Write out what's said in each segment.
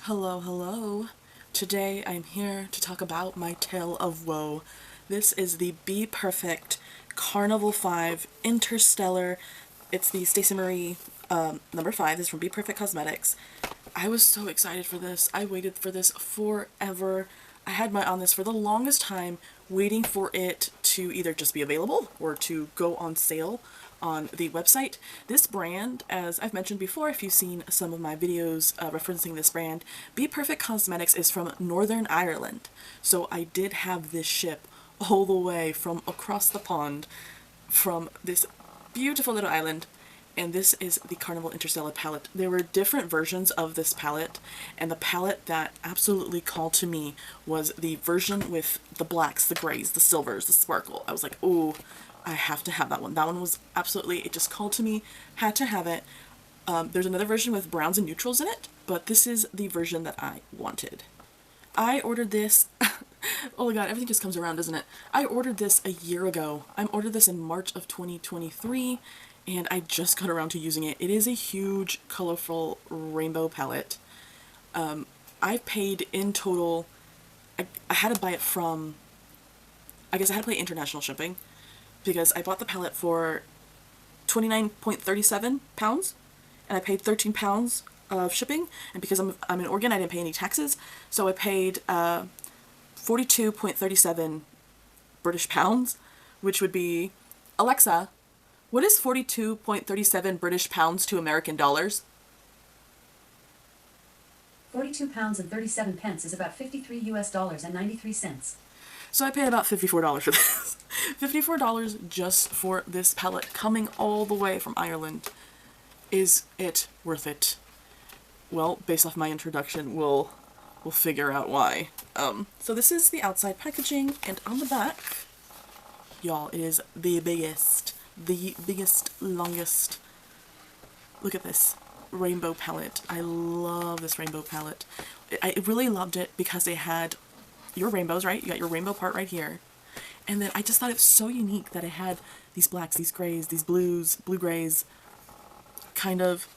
Hello, hello. Today I'm here to talk about my tale of woe. This is the BPerfect Carnival 5 Interstellar. It's the Stacey Marie number 5. This is from BPerfect Cosmetics. I was so excited for this. I waited for this forever. I had my eye on this for the longest time, waiting for it to either just be available or to go on sale on the website. This brand, as I've mentioned before, if you've seen some of my videos referencing this brand, BPerfect Cosmetics is from Northern Ireland. So I did have this ship all the way from across the pond from this beautiful little island. And this is the Carnival Interstellar palette. There were different versions of this palette, and the palette that absolutely called to me was the version with the blacks, the grays, the silvers, the sparkle. I was like, oh, I have to have that one. That one was absolutely, it just called to me, had to have it. There's another version with browns and neutrals in it, but this is the version that I wanted. I ordered this, oh my god, everything just comes around, doesn't it? I ordered this a year ago. I ordered this in March of 2023, and I just got around to using it. It is a huge, colorful rainbow palette. I've paid in total, I had to buy it from, I guess I had to pay international shipping, because I bought the palette for £29.37, and I paid £13 of shipping, and because I'm in Oregon, I didn't pay any taxes, so I paid 42.37 British pounds, which would be, Alexa, what is 42.37 British pounds to American dollars? 42 pounds and 37 pence is about $53 and 93 cents. So I paid about $54 for this. $54 just for this palette coming all the way from Ireland. Is it worth it? Well, based off my introduction, we'll figure out why. So this is the outside packaging, and on the back, y'all, it is the biggest, longest, look at this rainbow palette. I love this rainbow palette. I really loved it because they had your rainbows, right? You got your rainbow part right here. And then I just thought it was so unique that it had these blacks, these grays, these blues, blue grays, kind of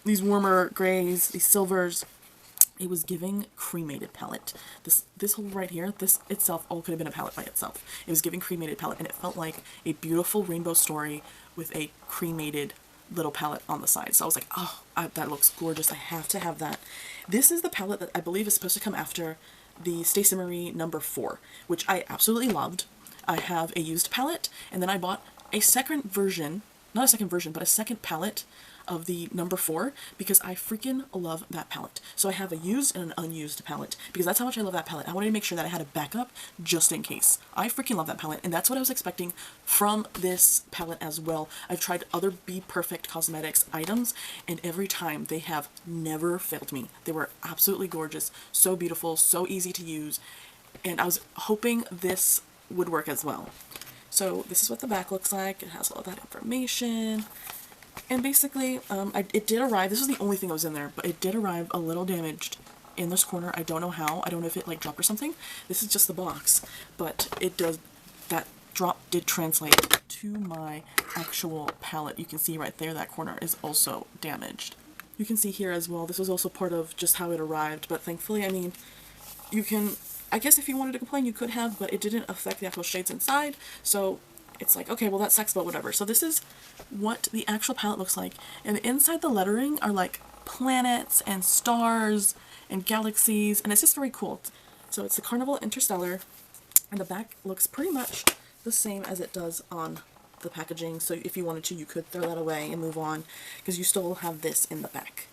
these warmer grays, these silvers. It was giving cremated palette. This whole right here, this itself all could have been a palette by itself. It was giving cremated palette, and it felt like a beautiful rainbow story with a cremated little palette on the side. So I was like, oh, that looks gorgeous. I have to have that. This is the palette that I believe is supposed to come after the Stacey Marie number 4, which I absolutely loved. I have a used palette, and then I bought a second version, not a second version, but a second palette of the number 4 because I freaking love that palette. So I have a used and an unused palette because that's how much I love that palette. I wanted to make sure that I had a backup just in case. I freaking love that palette, and that's what I was expecting from this palette as well. I've tried other BPerfect Cosmetics items, and every time they have never failed me. They were absolutely gorgeous, so beautiful, so easy to use, and I was hoping this would work as well. So this is what the back looks like. It has all that information. And basically, it did arrive, this was the only thing that was in there, but it did arrive a little damaged in this corner. I don't know how. I don't know if it like dropped or something. This is just the box, but it does, that drop did translate to my actual palette. You can see right there, that corner is also damaged. You can see here as well, this was also part of just how it arrived, but thankfully, I mean, you can, I guess if you wanted to complain, you could have, but it didn't affect the actual shades inside, so it's like, okay, well that sucks, but whatever. So this is what the actual palette looks like, and inside the lettering are like planets and stars and galaxies, and it's just very cool. So it's the Carnival Interstellar, and the back looks pretty much the same as it does on the packaging, so if you wanted to, you could throw that away and move on, because you still have this in the back.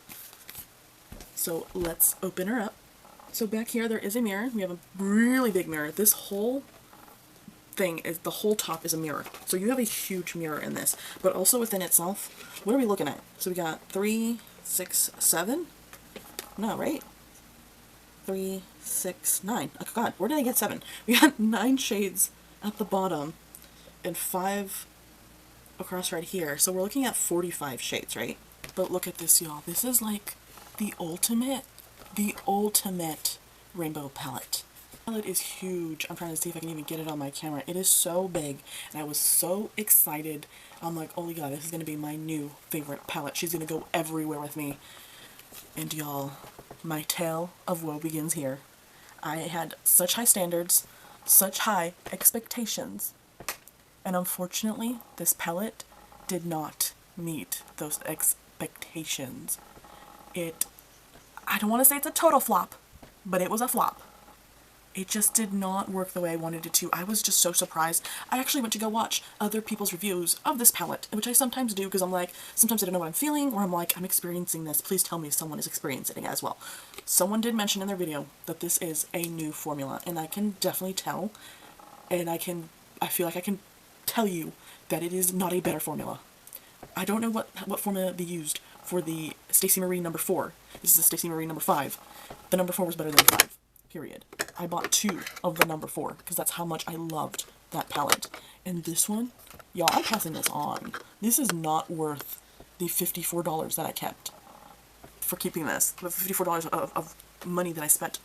So let's open her up. So back here there is a mirror. We have a really big mirror. This whole thing is, the whole top is a mirror, so you have a huge mirror in this, but also within itself, what are we looking at? So we got 3, 6, 7, no, right? 3, 6, 9. Oh god, where did I get 7? We got 9 shades at the bottom and 5 across right here, so we're looking at 45 shades, right? But look at this, y'all. This is like the ultimate rainbow palette. The palette is huge. I'm trying to see if I can even get it on my camera. It is so big, and I was so excited. I'm like, oh my god, this is going to be my new favorite palette. She's going to go everywhere with me. And y'all, my tale of woe begins here. I had such high standards, such high expectations, and unfortunately, this palette did not meet those expectations. I don't want to say it's a total flop, but it was a flop. It just did not work the way I wanted it to. I was just so surprised. I actually went to go watch other people's reviews of this palette, which I sometimes do because I'm like, sometimes I don't know what I'm feeling, or I'm like, I'm experiencing this. Please tell me if someone is experiencing it as well. Someone did mention in their video that this is a new formula, and I can definitely tell, and I feel like I can tell you that it is not a better formula. I don't know what formula they used for the Stacey Marie number 4. This is the Stacey Marie number 5. The number 4 was better than 5. Period. I bought 2 of the number 4 because that's how much I loved that palette. And this one, y'all, I'm passing this on. This is not worth the $54 that I kept for keeping this. The $54 of money that I spent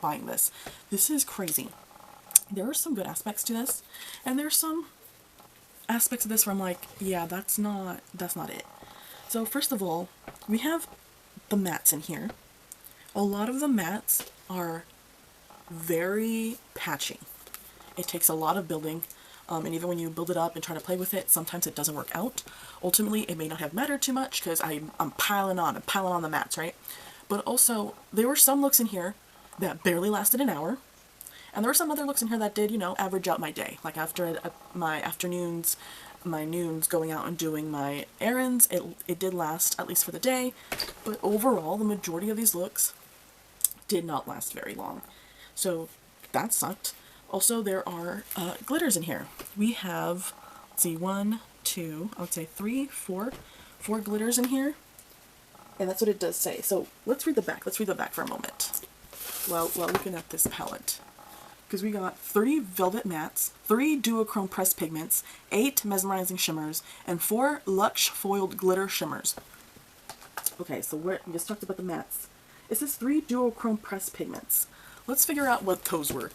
buying this. This is crazy. There are some good aspects to this, and there's some aspects of this where I'm like, yeah, that's not it. So first of all, we have the mattes in here. A lot of the mattes are very patchy. It takes a lot of building, and even when you build it up and try to play with it, sometimes it doesn't work out. Ultimately, it may not have mattered too much because I'm piling on the mattes, right? But also, there were some looks in here that barely lasted an hour, and there were some other looks in here that did, you know, average out my day. Like after my afternoons, my noons going out and doing my errands, it did last, at least for the day. But overall, the majority of these looks did not last very long. So that sucked. Also, there are glitters in here. We have, let's see, 1, 2, I would say 3, 4 glitters in here. And that's what it does say. So let's read the back. Let's read the back for a moment while looking at this palette. Because we got 30 velvet mattes, 3 duochrome pressed pigments, 8 mesmerizing shimmers, and 4 Luxe foiled glitter shimmers. Okay, so we just talked about the mattes. It says 3 duochrome pressed pigments. Let's figure out what those were.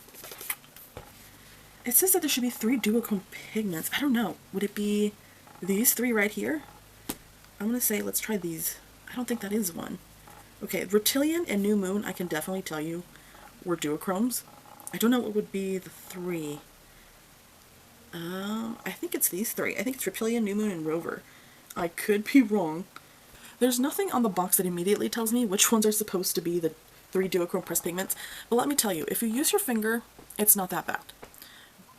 It says that there should be 3 duochrome pigments. I don't know. Would it be these 3 right here? I'm going to say let's try these. I don't think that is one. Okay, Reptilian and New Moon, I can definitely tell you, were duochromes. I don't know what would be the 3. I think it's these 3. I think it's Reptilian, New Moon, and Rover. I could be wrong. There's nothing on the box that immediately tells me which ones are supposed to be the 3 duochrome pressed pigments, but let me tell you, if you use your finger, it's not that bad.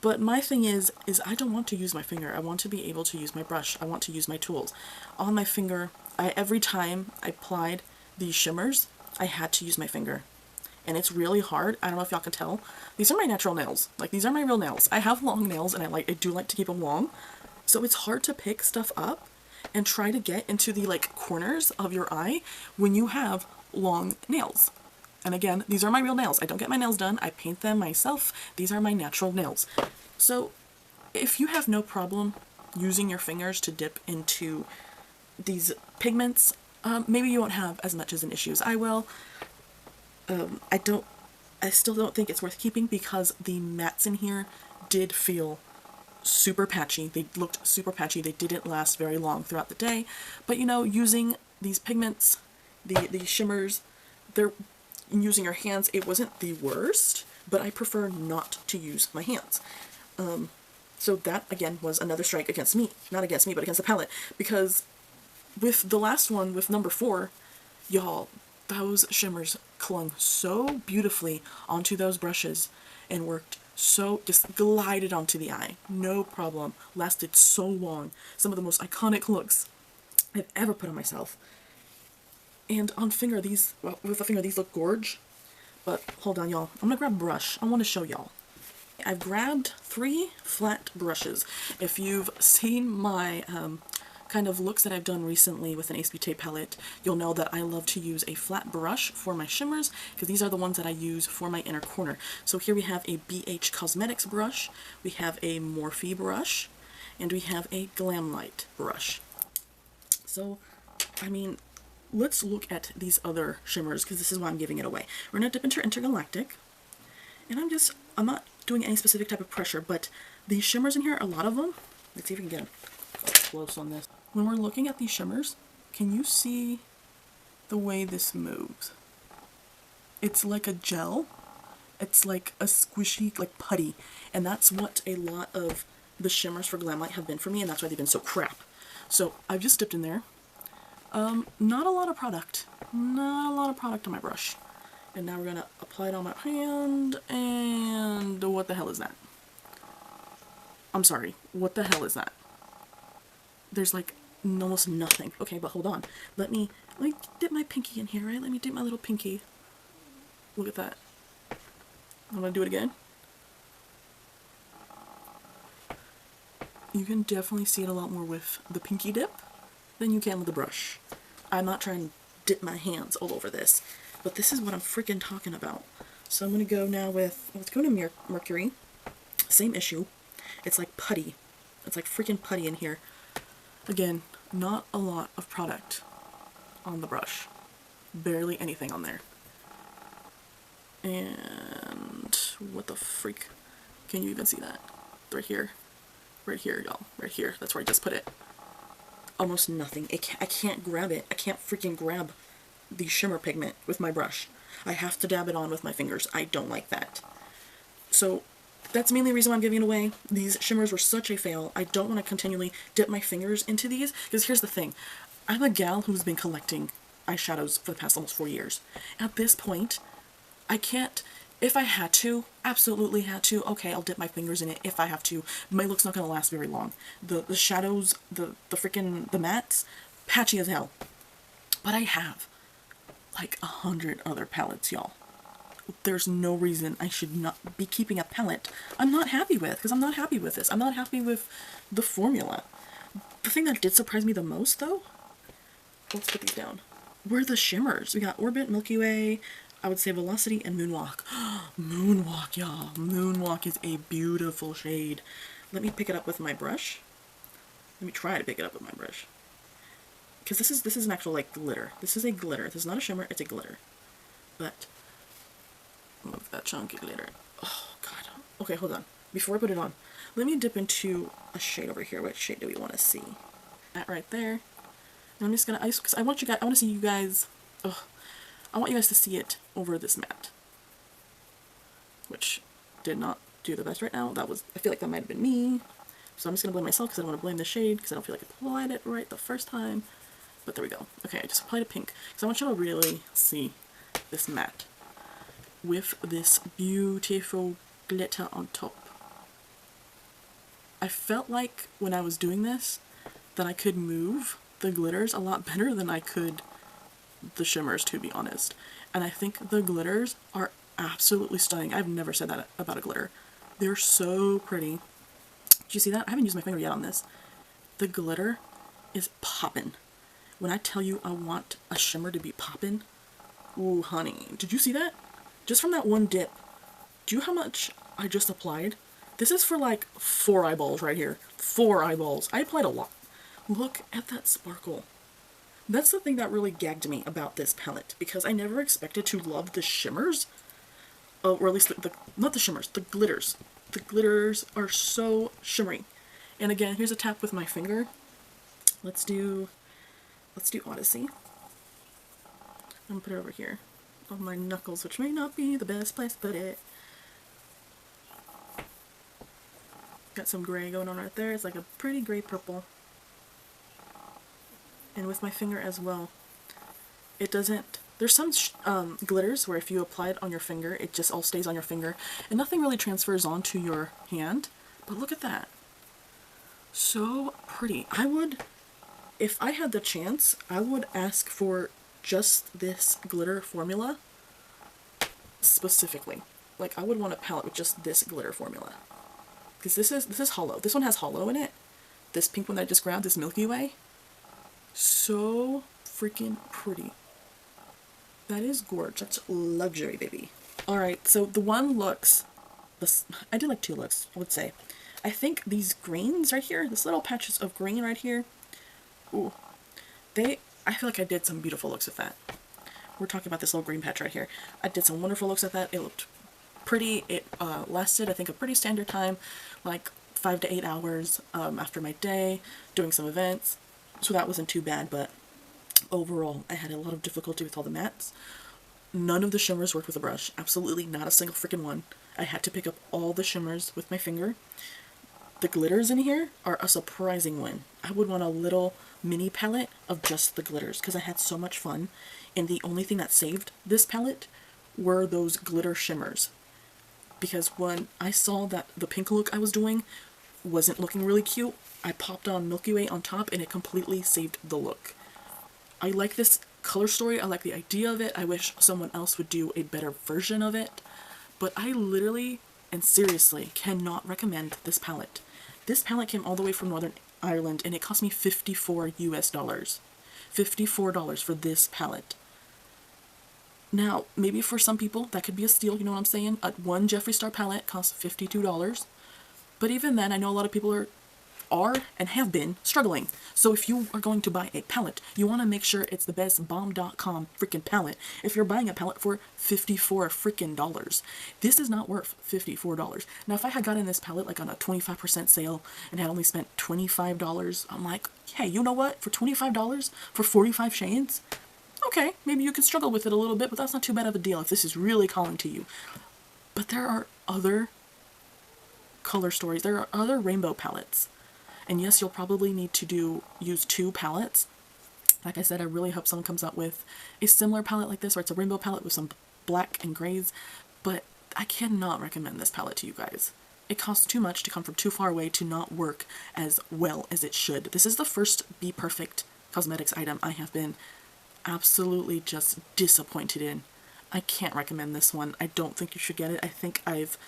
But my thing is I don't want to use my finger. I want to be able to use my brush. I want to use my tools. On my finger, every time I applied these shimmers, I had to use my finger. And it's really hard. I don't know if y'all can tell. These are my natural nails. Like, these are my real nails. I have long nails, and I do like to keep them long. So it's hard to pick stuff up and try to get into the, like, corners of your eye when you have long nails. And again, these are my real nails. I don't get my nails done. I paint them myself. These are my natural nails. So if you have no problem using your fingers to dip into these pigments, maybe you won't have as much as an issue as I will. I still don't think it's worth keeping because the mattes in here did feel super patchy. They looked super patchy. They didn't last very long throughout the day. But you know, using these pigments, the shimmers, they're using your hands, it wasn't the worst, but I prefer not to use my hands. So that, again, was another strike against me. Not against me, but against the palette. Because with the last one, with number 4, y'all, those shimmers clung so beautifully onto those brushes and worked so, just glided onto the eye. No problem. Lasted so long. Some of the most iconic looks I've ever put on myself. And on finger, with a finger, these look gorge. But hold on, y'all. I'm gonna grab a brush. I want to show y'all. I've grabbed 3 flat brushes. If you've seen my kind of looks that I've done recently with an Ace Beauté palette, you'll know that I love to use a flat brush for my shimmers, because these are the ones that I use for my inner corner. So here we have a BH Cosmetics brush, we have a Morphe brush, and we have a Glamlite brush. So, I mean, let's look at these other shimmers, because this is why I'm giving it away. We're going to dip into Intergalactic, and I'm not doing any specific type of pressure, but these shimmers in here, a lot of them, let's see if we can get close on this. When we're looking at these shimmers, can you see the way this moves? It's like a gel. It's like a squishy, like putty. And that's what a lot of the shimmers for Glamlight have been for me, and that's why they've been so crap. So I've just dipped in there. Not a lot of product. Not a lot of product on my brush. And now we're going to apply it on my hand, and what the hell is that? I'm sorry, what the hell is that? There's like almost nothing. Okay, but hold on. Let me dip my pinky in here, right? Let me dip my little pinky. Look at that. I'm gonna do it again. You can definitely see it a lot more with the pinky dip than you can with the brush. I'm not trying to dip my hands all over this, but this is what I'm freaking talking about. So I'm gonna go now with, let's go to Mercury. Same issue. It's like putty. It's like freaking putty in here. Again, not a lot of product on the brush. Barely anything on there. And what the freak? Can you even see that? Right here. Right here, y'all. Right here. That's where I just put it. Almost nothing. I can't grab it. I can't freaking grab the shimmer pigment with my brush. I have to dab it on with my fingers. I don't like that. So that's mainly the reason why I'm giving it away. These shimmers were such a fail. I don't want to continually dip my fingers into these, because here's the thing. I'm a gal who's been collecting eyeshadows for the past almost 4 years. At this point, I can't, if I had to, absolutely had to, okay, I'll dip my fingers in it if I have to. My look's not going to last very long. The shadows, the mattes, patchy as hell. But I have like 100 other palettes, y'all. There's no reason I should not be keeping a palette I'm not happy with, because I'm not happy with this. I'm not happy with the formula. The thing that did surprise me the most, though, let's put these down, were the shimmers. We got Orbit, Milky Way, I would say Velocity, and Moonwalk. Moonwalk, y'all. Moonwalk is a beautiful shade. Let me pick it up with my brush. Let me try to pick it up with my brush. Because this is an actual, like, glitter. This is a glitter. This is not a shimmer, it's a glitter. But look at that chunky glitter. Oh, God. Okay, hold on. Before I put it on, let me dip into a shade over here. What shade do we want to see? That right there. And I'm just gonna, because I want to see you guys, I want you guys to see it over this matte. Which did not do the best right now. I feel like that might have been me. So I'm just gonna blame myself because I don't want to blame the shade, because I don't feel like I applied it right the first time. But there we go. Okay, I just applied a pink. Because I want you to really see this matte with this beautiful glitter on top. I felt like when I was doing this that I could move the glitters a lot better than I could the shimmers, to be honest. And I think the glitters are absolutely stunning. I've never said that about a glitter. They're so pretty. Did you see that? I haven't used my finger yet on this. The glitter is poppin'. When I tell you I want a shimmer to be poppin', ooh, honey. Did you see that? Just from that one dip. Do you know how much I just applied? This is for like 4 eyeballs right here. 4 eyeballs. I applied a lot. Look at that sparkle. That's the thing that really gagged me about this palette, because I never expected to love the shimmers. Or at least not the shimmers, the glitters. The glitters are so shimmery. And again, here's a tap with my finger. Let's do Odyssey. I'm gonna put it over here on my knuckles, which may not be the best place to put it. Got some gray going on right there. It's like a pretty gray purple. And with my finger as well. It doesn't, there's some glitters where if you apply it on your finger, it just all stays on your finger and nothing really transfers onto your hand. But look at that. So pretty. If I had the chance, I would ask for just this glitter formula specifically. Like, I would want a palette with just this glitter formula. Because this is hollow. This one has hollow in it. This pink one that I just grabbed, this Milky Way. So freaking pretty. That is gorgeous. That's luxury, baby. Alright, so the one Luxe, I did like 2 Luxe, I would say. I think these greens right here, this little patches of green right here, ooh, I feel like I did some beautiful looks with that. We're talking about this little green patch right here. I did some wonderful looks with that. It looked pretty. It lasted, I think, a pretty standard time, like 5 to 8 hours after my day, doing some events. So that wasn't too bad, but overall, I had a lot of difficulty with all the mattes. None of the shimmers worked with a brush. Absolutely not a single freaking one. I had to pick up all the shimmers with my finger. The glitters in here are a surprising win. I would want a little mini palette of just the glitters because I had so much fun. And the only thing that saved this palette were those glitter shimmers. Because when I saw that the pink look I was doing wasn't looking really cute, I popped on Milky Way on top and it completely saved the look. I like this color story. I like the idea of it. I wish someone else would do a better version of it. But I literally and seriously cannot recommend this palette. This palette came all the way from Northern Ireland and it cost me $54 US. $54 for this palette. Now, maybe for some people that could be a steal, you know what I'm saying? One Jeffree Star palette costs $52. But even then, I know a lot of people are and have been struggling. So if you are going to buy a palette, you want to make sure it's the best bomb.com freaking palette. If you're buying a palette for $54 freaking dollars, this is not worth $54. Now, if I had gotten this palette like on a 25% sale and had only spent $25, I'm like, hey, you know what? For $25 for 45 shades, okay, maybe you could struggle with it a little bit, but that's not too bad of a deal if this is really calling to you. But there are other color stories. There are other rainbow palettes. And yes, you'll probably need to use two palettes. Like I said, I really hope someone comes up with a similar palette like this, where it's a rainbow palette with some black and grays. But I cannot recommend this palette to you guys. It costs too much to come from too far away to not work as well as it should. This is the first BPerfect cosmetics item I have been absolutely just disappointed in. I can't recommend this one. I don't think you should get it. I think I've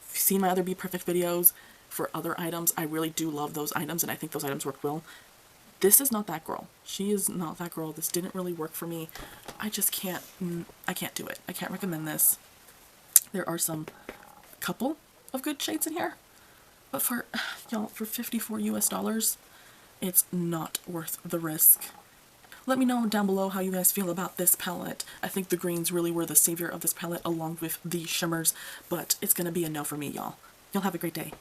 seen my other BPerfect videos for other items. I really do love those items and I think those items work well. This is not that girl. She is not that girl. This didn't really work for me. I just can't, I can't do it. I can't recommend this. There are some couple of good shades in here, but for, y'all, for $54 US, it's not worth the risk. Let me know down below how you guys feel about this palette. I think the greens really were the savior of this palette along with the shimmers, but it's gonna be a no for me, y'all. Y'all have a great day.